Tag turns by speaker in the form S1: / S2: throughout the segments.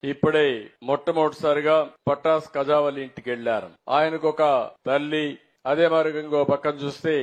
S1: ఇప్పుడే మొట్టమొదటిసారిగా పటాస్ కజావలి ఇంటికి వెళ్లారు. ఆయనకు ఒక తల్లి, అదే మరి ఇంకో పక్కన చూస్తే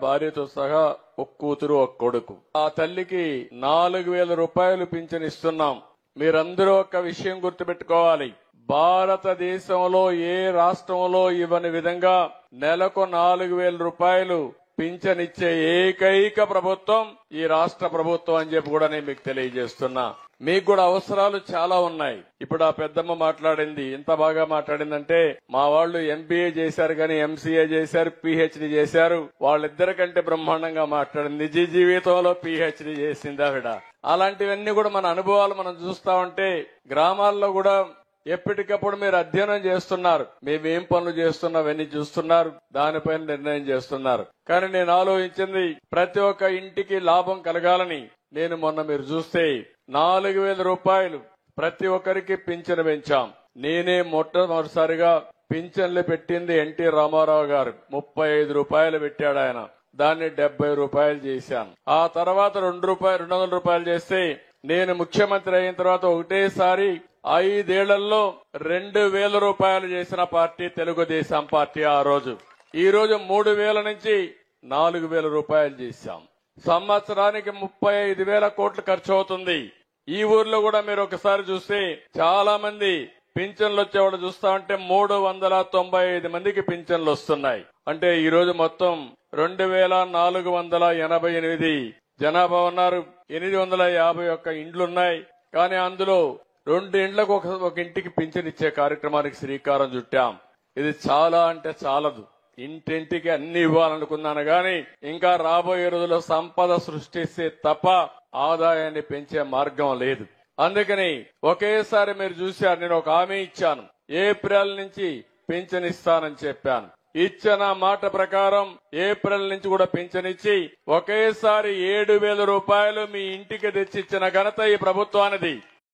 S1: భార్యతో సహా ఒక కూతురు ఒక కొడుకు. ఆ తల్లికి 4,000 రూపాయలు పింఛన్ ఇస్తున్నాం. మీరందరూ ఒక విషయం గుర్తుపెట్టుకోవాలి. భారతదేశంలో ఏ రాష్ట్రంలో ఇవ్వని విధంగా నెలకు 4,000 రూపాయలు పింఛన్ ఇచ్చే ఏకైక ప్రభుత్వం ఈ రాష్ట్ర ప్రభుత్వం అని చెప్పి కూడా నేను మీకు తెలియజేస్తున్నా. మీకు కూడా అవసరాలు చాలా ఉన్నాయి. ఇప్పుడు ఆ పెద్దమ్మ మాట్లాడింది, ఎంత బాగా మాట్లాడిందంటే మా వాళ్ళు ఎంబీఏ చేశారు కానీ ఎంసీఏ చేశారు, పీహెచ్డీ చేశారు. వాళ్ళిద్దరికంటే బ్రహ్మాండంగా మాట్లాడింది. నిజ జీవితంలో పీహెచ్డీ చేసింది ఆవిడ. అలాంటివన్నీ కూడా మన అనుభవాలు మనం చూస్తా ఉంటే గ్రామాల్లో కూడా ఎప్పటికప్పుడు మీరు అధ్యయనం చేస్తున్నారు. మేమేం పనులు చేస్తున్నామని చూస్తున్నారు, దానిపైన నిర్ణయం చేస్తున్నారు. కానీ నేను ఆలోచించింది ప్రతి ఒక్క ఇంటికి లాభం కలగాలని. నేను మొన్న మీరు చూస్తే 4,000 రూపాయలు ప్రతి ఒక్కరికి పింఛను పెంచాం. నేనే మొట్టమొదటిసారిగా పింఛన్లు పెట్టింది ఎన్టీ రామారావు గారు. 35 రూపాయలు పెట్టాడు ఆయన. దాన్ని 70 రూపాయలు చేశాను. ఆ తర్వాత 200 రూపాయలు చేస్తే నేను ముఖ్యమంత్రి అయిన తర్వాత ఒకటేసారి 5 ఏళ్లలో 2,000 రూపాయలు చేసిన పార్టీ తెలుగుదేశం పార్టీ. ఆ రోజు ఈ రోజు 3,000 నుంచి 4,000 రూపాయలు చేశాం. సంవత్సరానికి 35,000 కోట్లు ఖర్చు అవుతుంది. ఈ ఊర్లో కూడా మీరు ఒకసారి చూస్తే చాలా మంది పింఛన్లు వచ్చేవాడు చూస్తా ఉంటే 395 మందికి పింఛన్లు వస్తున్నాయి. అంటే ఈ రోజు మొత్తం 2,488 జనాభా ఉన్నారు. 851 ఇండ్లున్నాయి. కానీ అందులో 2 ఇండ్లకు ఒక ఇంటికి పింఛన్ ఇచ్చే కార్యక్రమానికి శ్రీకారం చుట్టాం. ఇది చాలా అంటే చాలదు. ఇంటింటికి అన్ని ఇవ్వాలనుకున్నాను గాని ఇంకా రాబోయే రోజుల్లో సంపద సృష్టిస్తే తప్ప ఆదాయాన్ని పెంచే మార్గం లేదు. అందుకని ఒకేసారి మీరు చూశారు, నేను ఒక హామీ ఇచ్చాను. ఏప్రిల్ నుంచి పింఛన్ ఇస్తానని చెప్పాను. ఇచ్చిన మాట ప్రకారం ఏప్రిల్ నుంచి కూడా పింఛన్ ఇచ్చి ఒకేసారి 7,000 రూపాయలు మీ ఇంటికి తెచ్చిచ్చిన ఘనత ఈ ప్రభుత్వానిది.